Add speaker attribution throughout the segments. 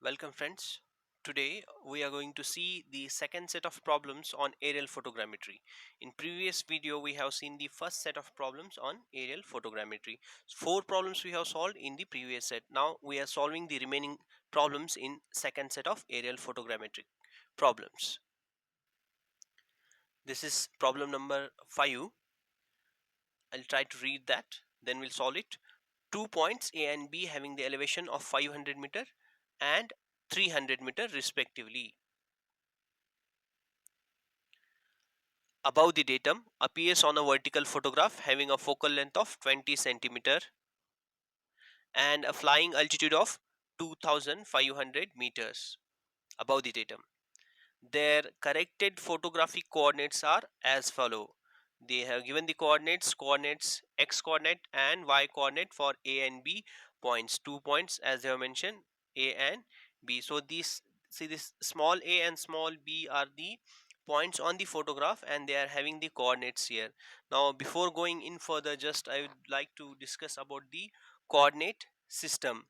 Speaker 1: Welcome friends. Today we are going to see the second set of problems on aerial photogrammetry. In previous video we have seen the first set of problems on aerial photogrammetry. Four problems we have solved in the previous set. Now we are solving the remaining problems in second set of aerial photogrammetric problems. This is problem number 5. I'll try to read that, then we'll solve it. 2 points A and B having the elevation of 500 meter and 300 meter respectively above the datum appears on a vertical photograph having a focal length of 20 centimeter and a flying altitude of 2500 meters above the datum. Their corrected photographic coordinates are as follow. They have given the coordinates x coordinate and y coordinate for A and B points, 2 points as they have mentioned, A and B. So these, see, this small a and small b are the points on the photograph and they are having the coordinates here. Now before going in further, just I would like to discuss about the coordinate system.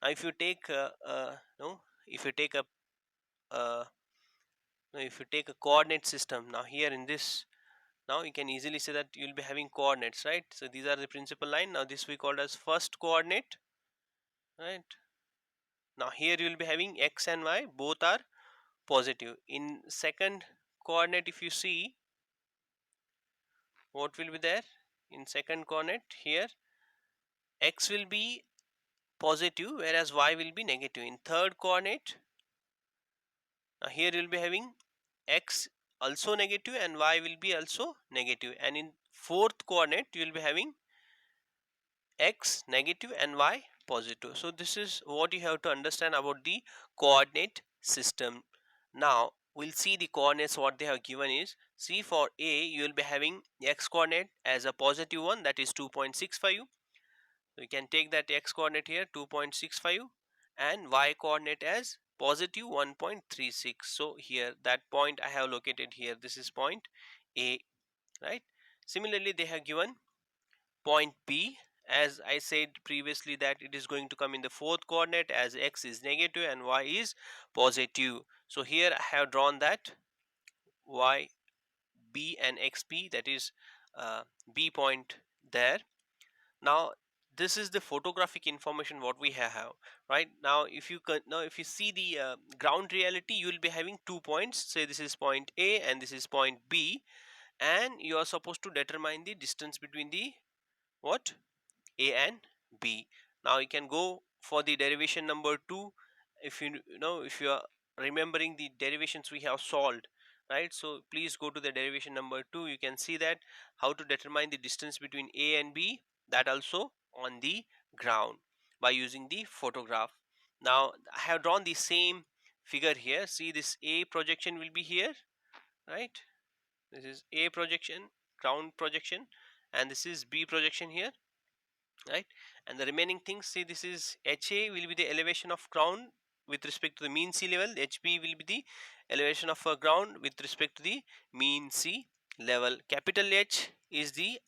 Speaker 1: Now if you take no if you take a uh, now if you take a coordinate system, now here in this, now you can easily say that you'll be having coordinates, right? So these are the principal line. Now this we called as first coordinate, right? Now here you will be having x and y, both are positive. In second coordinate, if you see, what will be there in second coordinate, here x will be positive whereas y will be negative. In third coordinate, now here you will be having x also negative and y will be also negative, and in fourth coordinate you will be having x negative and y positive. So this is what you have to understand about the coordinate system. Now we'll see the coordinates. What they have given is, see, for a you will be having x coordinate as a positive one, that is 2.65. So you can take that x coordinate here, 2.65, and y coordinate as positive 1.36. So here that point I have located here, this is point a, right? Similarly they have given point B, as I said previously that it is going to come in the fourth coordinate as x is negative and y is positive. So here I have drawn that y b and xb, that is b point there. Now this is the photographic information what we have, right? Now if you see the ground reality, you will be having 2 points. Say this is point A and this is point B, and you are supposed to determine the distance between the what A and B. Now you can go for the derivation number 2. If if you are remembering the derivations we have solved, right? So please go to the derivation number 2. You can see that how to determine the distance between A and B, that also on the ground, by using the photograph. Now I have drawn the same figure here. See, this A projection will be here, right? This is A projection, ground projection, and this is B projection here, right? And the remaining things, see, this is HA will be the elevation of ground with respect to the mean sea level, HB will be the elevation of a ground with respect to the mean sea level. Capital H is the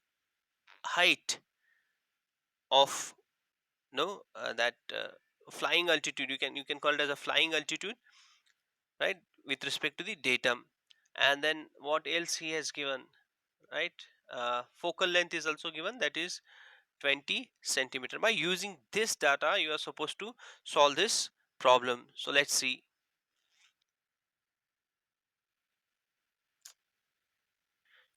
Speaker 1: height of that flying altitude, you can call it as a flying altitude, right, with respect to the datum. And then what else he has given, right? Focal length is also given, that is 20 centimeter. By using this data you are supposed to solve this problem. So let's see.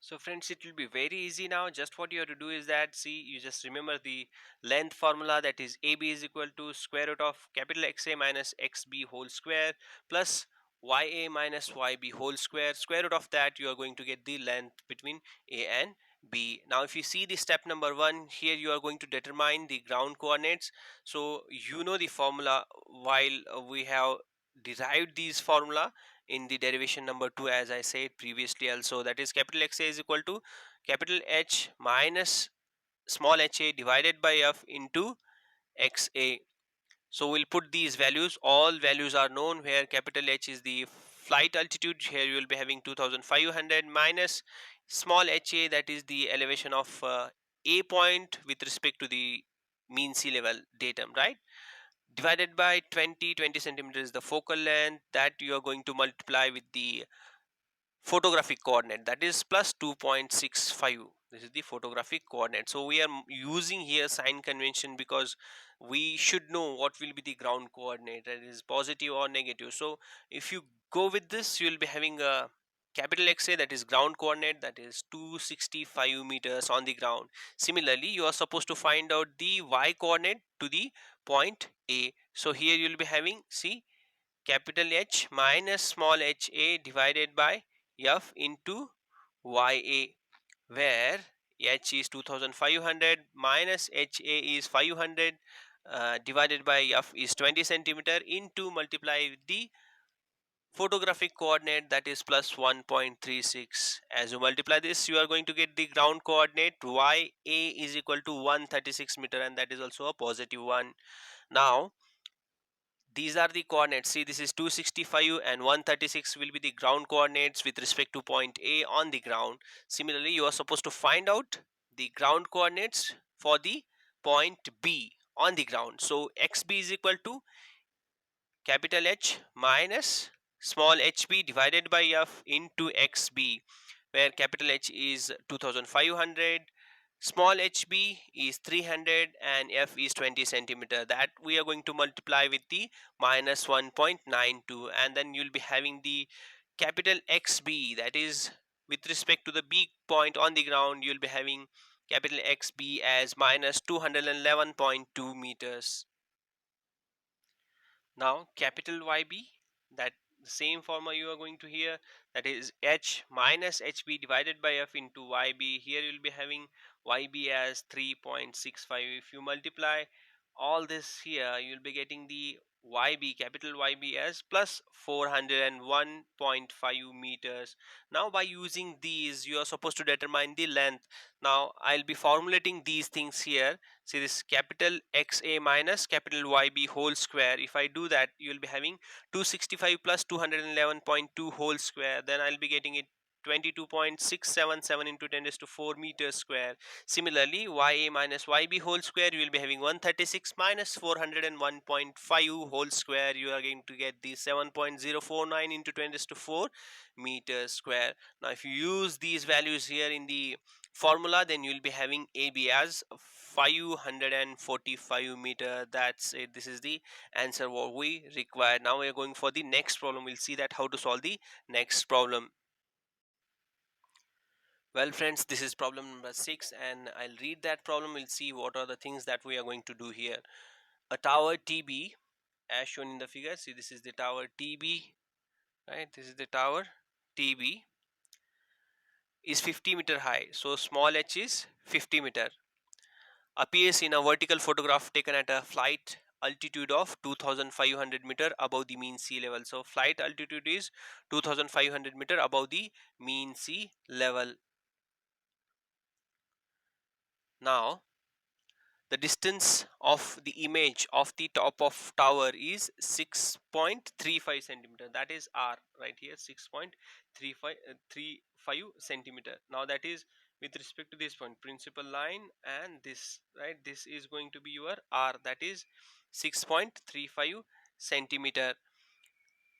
Speaker 1: So friends, it will be very easy now. Just what you have to do is that, see, you just remember the length formula, that is AB is equal to square root of capital XA minus XB whole square plus YA minus YB whole square. Square root of that, you are going to get the length between A and B. Now if you see the step number 1, here you are going to determine the ground coordinates. So you know the formula, while we have derived these formula in the derivation number 2, as I said previously also, that is capital XA is equal to capital H minus small ha divided by F into XA. So we'll put these values, all values are known, where capital H is the flight altitude, here you will be having 2500 minus small ha, that is the elevation of A point with respect to the mean sea level datum, right? divided by 20 centimeters is the focal length, that you are going to multiply with the photographic coordinate, that is plus 2.65. This is the photographic coordinate. So we are using here sign convention because we should know what will be the ground coordinate, that is positive or negative. So if you go with this, you will be having a capital XA, that is ground coordinate, that is 265 meters on the ground. Similarly, you are supposed to find out the Y coordinate to the point A. So here you will be having, see, capital H minus small ha divided by F into Ya, where H is 2500 minus Ha is 500 divided by F is 20 centimeter into multiply with the photographic coordinate, that is plus 1.36. As you multiply this, you are going to get the ground coordinate Ya is equal to 136 meter, and that is also a positive one. Now these are the coordinates. See, this is 265 and 136 will be the ground coordinates with respect to point A on the ground. Similarly, you are supposed to find out the ground coordinates for the point B on the ground. So xb is equal to capital H minus small hb divided by F into xb, where capital H is 2500, small hb is 300, and F is 20 centimeter. That we are going to multiply with the minus 1.92, and then you'll be having the capital XB, that is with respect to the B point on the ground, you'll be having capital XB as minus 211.2 meters. Now capital YB, that the same formula you are going to hear, that is H minus HB divided by F into YB. Here you will be having YB as 3.65. If you multiply all this here, you will be getting the YB, capital YB, as plus 401.5 meters. Now by using these, you are supposed to determine the length. Now I'll be formulating these things here. See, this capital XA minus capital YB whole square, if I do that, you will be having 265 plus 211.2 whole square, then I'll be getting it 22.677 into 10 raised to 4 meters square. Similarly, Ya minus Yb whole square, you will be having 136 minus 401.5 whole square, you are going to get the 7.049 into 10 raised to 4 meters square. Now if you use these values here in the formula, then you will be having AB as 545 meter. That's it. This is the answer what we require. Now we are going for the next problem. We'll see that how to solve the next problem. Well friends, this is problem number 6, and I'll read that problem. We'll see what are the things that we are going to do here. A tower TB, as shown in the figure. See, this is the tower TB, right? This is the tower TB, is 50-meter high. So small h is 50 meter. Appears in a vertical photograph taken at a flight altitude of 2500 meter above the mean sea level. So flight altitude is 2500 meter above the mean sea level. Now the distance of the image of the top of tower is 6.35 centimeter, that is R right here, 6.35 centimeter. Now that is with respect to this point, principal line, and this, right, this is going to be your R, that is 6.35 centimeter.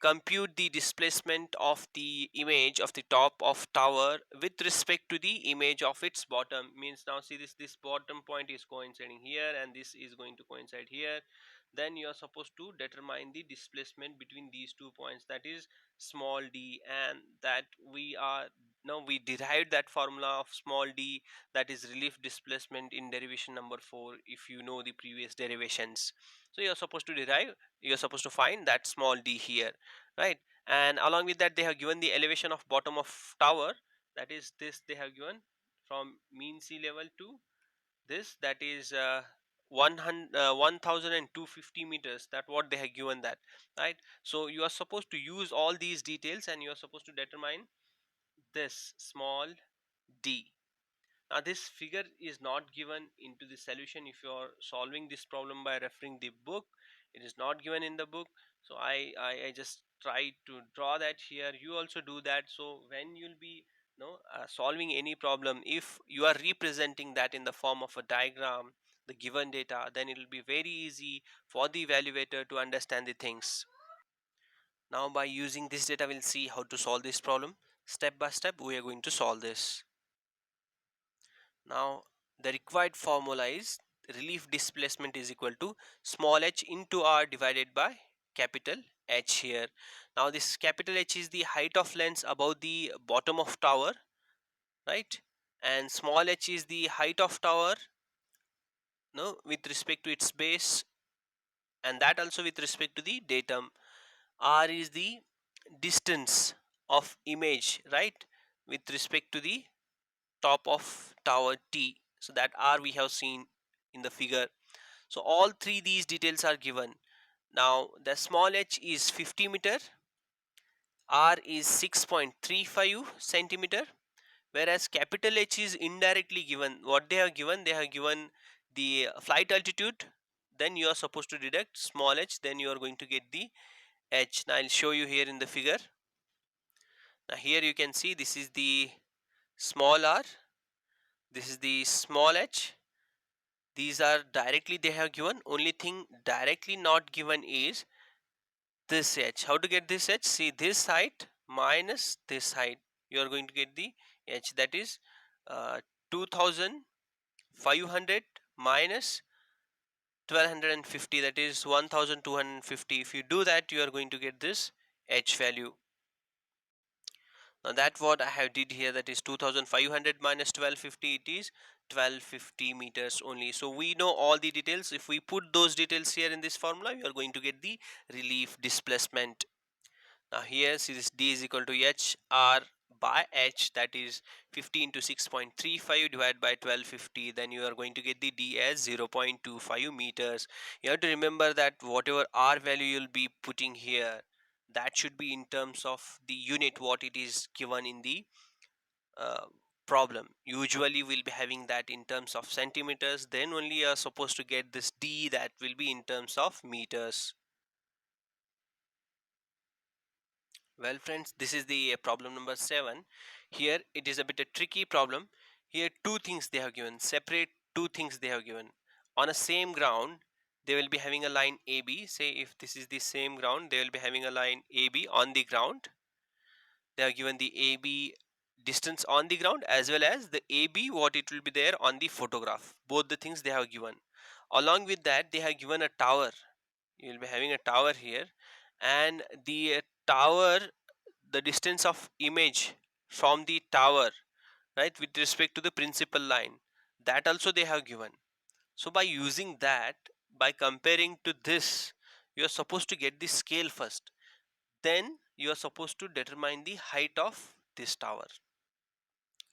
Speaker 1: Compute the displacement of the image of the top of tower with respect to the image of its bottom. Means, now see, this bottom point is coinciding here and this is going to coincide here. Then you are supposed to determine the displacement between these 2 points, that is small d, and that we are now we derived that formula of small d, that is relief displacement, in derivation number 4, if you know the previous derivations. So you are supposed to derive, you are supposed to find that small d here, right? And along with that, they have given the elevation of bottom of tower, that is this, they have given from mean sea level to this, that is 1250 meters, that what they have given that, right? So you are supposed to use all these details and you are supposed to determine this small d. Now this figure is not given into the solution. If you are solving this problem by referring the book, it is not given in the book. So I just try to draw that here. You also do that. So when you'll be solving any problem, if you are representing that in the form of a diagram, the given data, then it will be very easy for the evaluator to understand the things. Now by using this data, we'll see how to solve this problem. Step by step we are going to solve this. Now the required formula is relief displacement is equal to small h into r divided by capital H here. Now this capital H is the height of lens above the bottom of tower, right? And small h is the height of tower, no, with respect to its base, and that also with respect to the datum. R is the distance of image, right, with respect to the top of tower T. So that R we have seen in the figure. So all three these details are given. Now the small h is 50 meter, R is 6.35 centimeter, whereas capital H is indirectly given. What they have given? They have given the flight altitude, then you are supposed to deduct small h, then you are going to get the h. Now I'll show you here in the figure. Now here you can see this is the small r, this is the small h. These are directly they have given. Only thing directly not given is this h. How to get this h? See this height minus this height. You are going to get the h, that is 2500 minus 1250, that is 1250. If you do that, you are going to get this h value. Now that what I have did here, that is 2500 minus 1250, it is 1250 meters only. So we know all the details. If we put those details here in this formula, we are going to get the relief displacement. Now here since d is equal to h r by h, that is 50 into 6.35 divided by 1250, then you are going to get the d as 0.25 meters. You have to remember that whatever r value you'll be putting here, that should be in terms of the unit what it is given in the uh, problem. Usually we'll be having that in terms of centimeters, then only you are supposed to get this d that will be in terms of meters. Well friends, this is the problem number 7. Here it is a bit a tricky problem. Here two things they have given, separate two things they have given. On a same ground, they will be having a line AB. Say if this is the same ground, they will be having a line AB on the ground. They have given the AB distance on the ground as well as the AB what it will be there on the photograph. Both the things they have given. Along with that, they have given a tower. You will be having a tower here, and the tower, the distance of image from the tower, right, with respect to the principal line, that also they have given. So by using that, by comparing to this, you are supposed to get the scale first, then you are supposed to determine the height of this tower,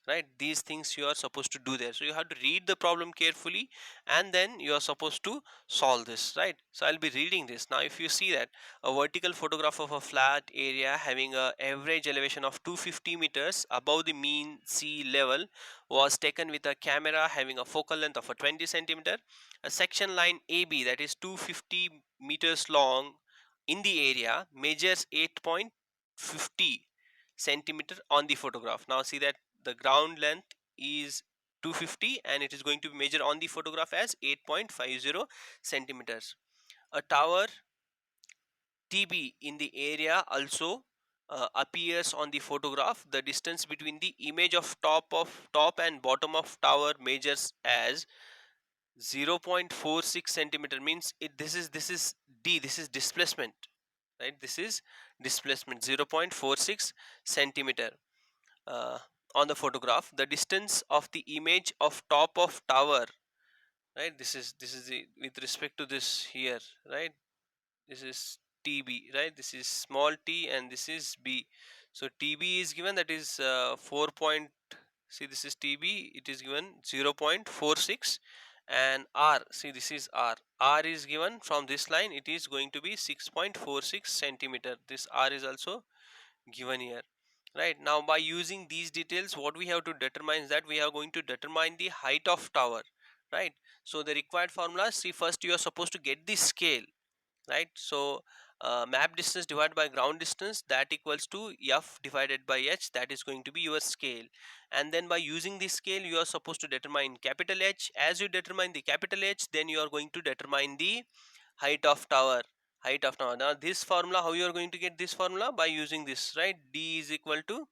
Speaker 1: right? These things you are supposed to do there. So you have to read the problem carefully, and then you are supposed to solve this, right? So I'll be reading this now. If you see that a vertical photograph of a flat area having a average elevation of 250 meters above the mean sea level was taken with a camera having a focal length of a 20 centimeter. A section line AB, that is 250 meters long, in the area measures 8.50 centimeter on the photograph. Now see that the ground length is 250 and it is going to be measured on the photograph as 8.50 centimeters. A tower TB in the area also appears on the photograph. The distance between the image of top and bottom of tower measures as 0.46 centimeter, means this is d, this is displacement, right? This is displacement 0.46 centimeter uh, on the photograph. The distance of the image of top of tower, right, this is the, with respect to this here, right, this is TB, right, this is small t and this is b. So TB is given, that is 4 point, see this is TB, it is given 0.46, and r, see this is r is given from this line, it is going to be 6.46 centimeter. This r is also given here, right? Now by using these details, what we have to determine is that we are going to determine the height of tower, right? So the required formula, see first you are supposed to get the scale, right? So map distance divided by ground distance, that equals to f divided by h, that is going to be your scale. And then by using this scale you are supposed to determine capital H. As you determine the capital H, then you are going to determine the height of tower. Now this formula, how you are going to get this formula? By using this, right? D is equal to,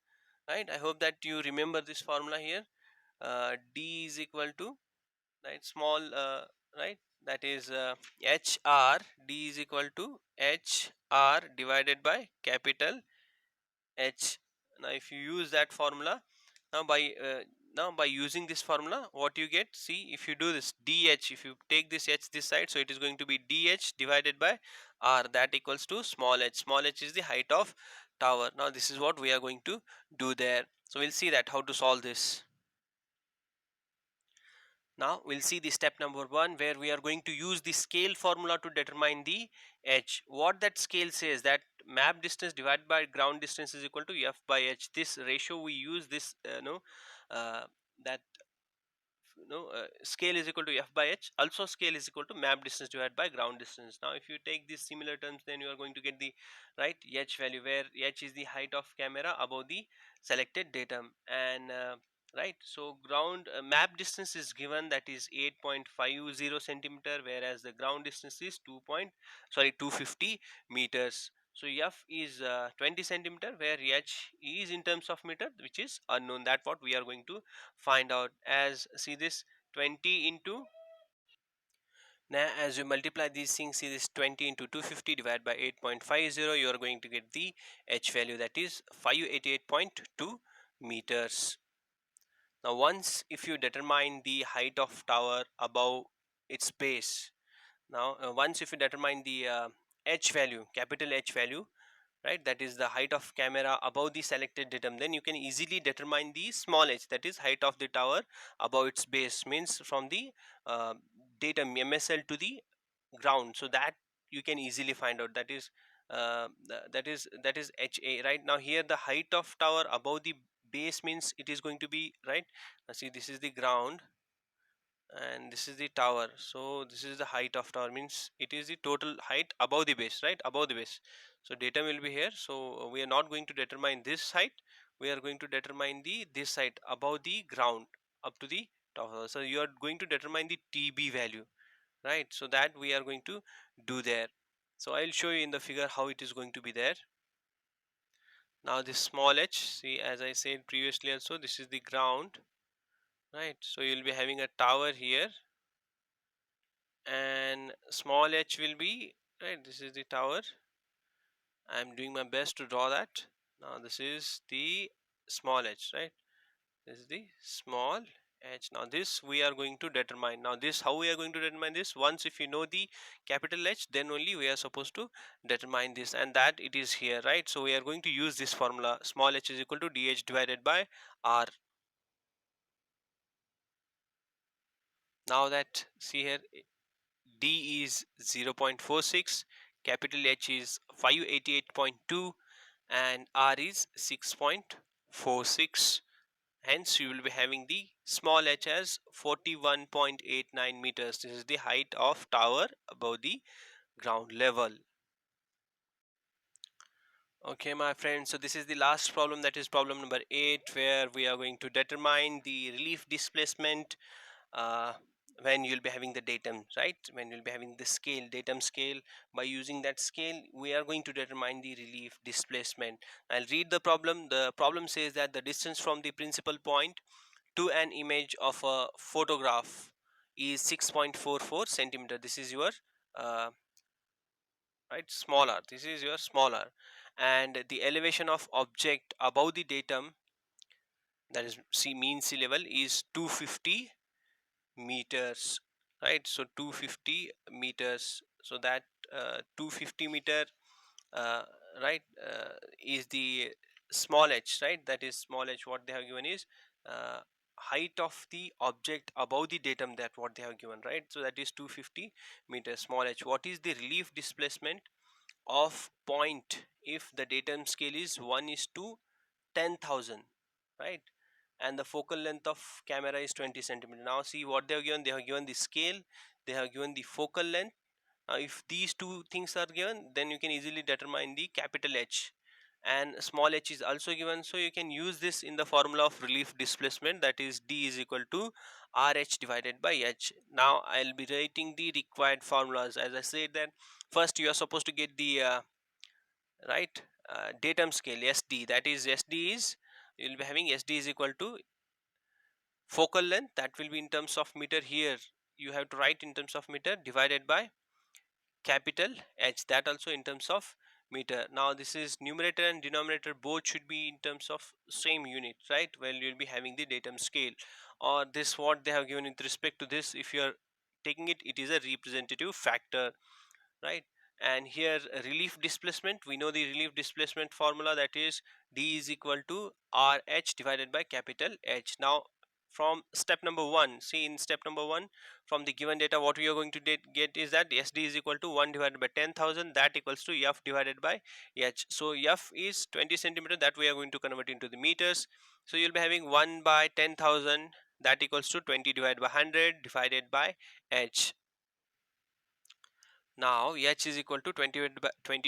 Speaker 1: right, I hope that you remember this formula here. D is equal to, right, small, right, that is HR. D is equal to HR divided by capital H. Now if you use that formula, now by using this formula, what you get, see, if you do this dh, if you take this h this side, so it is going to be dh divided by r, that equals to small h. Small h is the height of tower. Now this is what we are going to do there. So we'll see that how to solve this. Now we'll see the step number 1, where we are going to use the scale formula to determine the h. What that scale says, that map distance divided by ground distance is equal to f by h. This ratio we use, this that scale is equal to f by h, also scale is equal to map distance divided by ground distance. Now if you take these similar terms, then you are going to get the right h value, where h is the height of camera above the selected datum. And right, so ground map distance is given, that is 8.50 centimeter, whereas the ground distance is 250 meters. So f is 20 centimeter, where h is in terms of meter, which is unknown. That what we are going to find out. As see this 20 into, now as you multiply these things, see this 20 into 250 divided by 8.50, you are going to get the h value, that is 588.2 meters. Now once if you determine the height of tower above its base, now once if you determine the h value, capital H value, right, that is the height of camera above the selected datum, then you can easily determine the small h, that is height of the tower above its base, means from the uh, datum MSL to the ground. So that you can easily find out, that is that is HA. Right, now here the height of tower above the base means it is going to be, right, see, this is the ground and this is the tower, so this is the height of tower, means it is the total height above the base, right, above the base. So datum will be here, so we are not going to determine this height, we are going to determine the this height above the ground up to the tower. So you are going to determine the TB value, right, so that we are going to do there. So I'll show you in the figure how it is going to be there. Now this small h, see, as I said previously also, this is the ground, right, so you'll be having a tower here, and small h will be, right, this is the tower. I'm doing my best to draw that. Now this is the small h, right, this is the small h. Now this we are going to determine. Now this, how we are going to determine this, once if you know the capital H, then only we are supposed to determine this, and that it is here, right. So we are going to use this formula, small h is equal to dh divided by r. Now that, see here, D is 0.46, capital H is 588.2, and R is 6.46. Hence you will be having the small h as 41.89 meters. This is the height of tower above the ground level. Okay my friends, so this is the last problem, that is problem number 8, where we are going to determine the relief displacement uh, when you'll be having the datum, right, when you'll be having the scale, datum scale. By using that scale we are going to determine the relief displacement. I'll read the problem. The problem says that the distance from the principal point to an image of a photograph is 6.44 centimeter. This is your uh, right, smaller, this is your smaller, and the elevation of object above the datum, that is mean sea level, is 250 meters, right. So 250 meters, so that 250 meter, uh, right, is the small h, right, that is small h. What they have given is uh, height of the object above the datum, that what they have given, right, so that is 250 meters, small h. What is the relief displacement of point if the datum scale is 1 is to 10,000, right, and the focal length of camera is 20 centimeter. Now see what they have given, they have given the scale, they have given the focal length, If these two things are given, then you can easily determine the capital H, and small h is also given, so you can use this in the formula of relief displacement, that is D is equal to RH divided by H. Now I'll be writing the required formulas. As I said, that first you are supposed to get the right datum scale SD, that is SD is, you will be having SD is equal to focal length, that will be in terms of meter. Here you have to write in terms of meter, divided by capital H, that also in terms of meter. Now this is numerator and denominator both should be in terms of same unit, right? Well, you'll be having the datum scale, or this what they have given with respect to this, if you are taking it, it is a representative factor, right? And here relief displacement, we know the relief displacement formula, that is D is equal to RH divided by capital H. Now from step number 1, see in step number 1, from the given data what we are going to get is that SD is equal to 1 divided by 10,000, that equals to F divided by H. So F is 20 centimeter, that we are going to convert into the meters. So you'll be having 1 by 10,000, that equals to 20 divided by 100 divided by H. Now H is equal to 20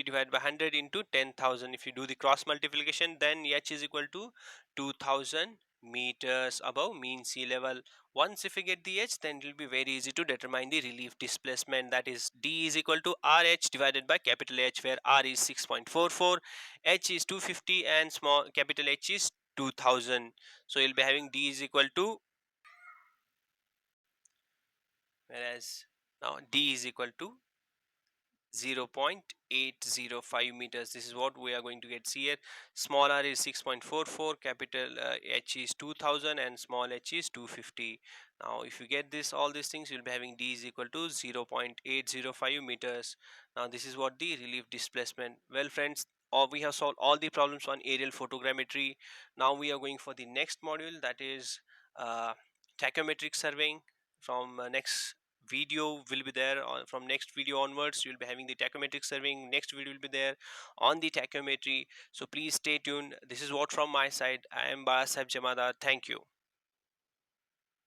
Speaker 1: divided by 100 into 10,000. If you do the cross multiplication, then H is equal to 2000 meters above mean sea level. Once if you get the H, then it will be very easy to determine the relief displacement, that is D is equal to RH divided by capital H, where R is 6.44, H is 250 and small capital H is 2000. So you'll be having D is equal to, whereas now D is equal to 0.805 meters. This is what we are going to get here. Small r is 6.44, capital H is 2000 and small h is 250. Now if you get this, all these things, you'll be having D is equal to 0.805 meters. Now this is what the relief displacement. Well friends, we have solved all the problems on aerial photogrammetry. Now we are going for the next module, that is tachyometric surveying. From next video will be there on, from next video onwards you'll be having the tachyometric surveying. Next video will be there on the tachyometry, so please stay tuned. This is what from my side. I am Balasaheb Jamada. Thank you.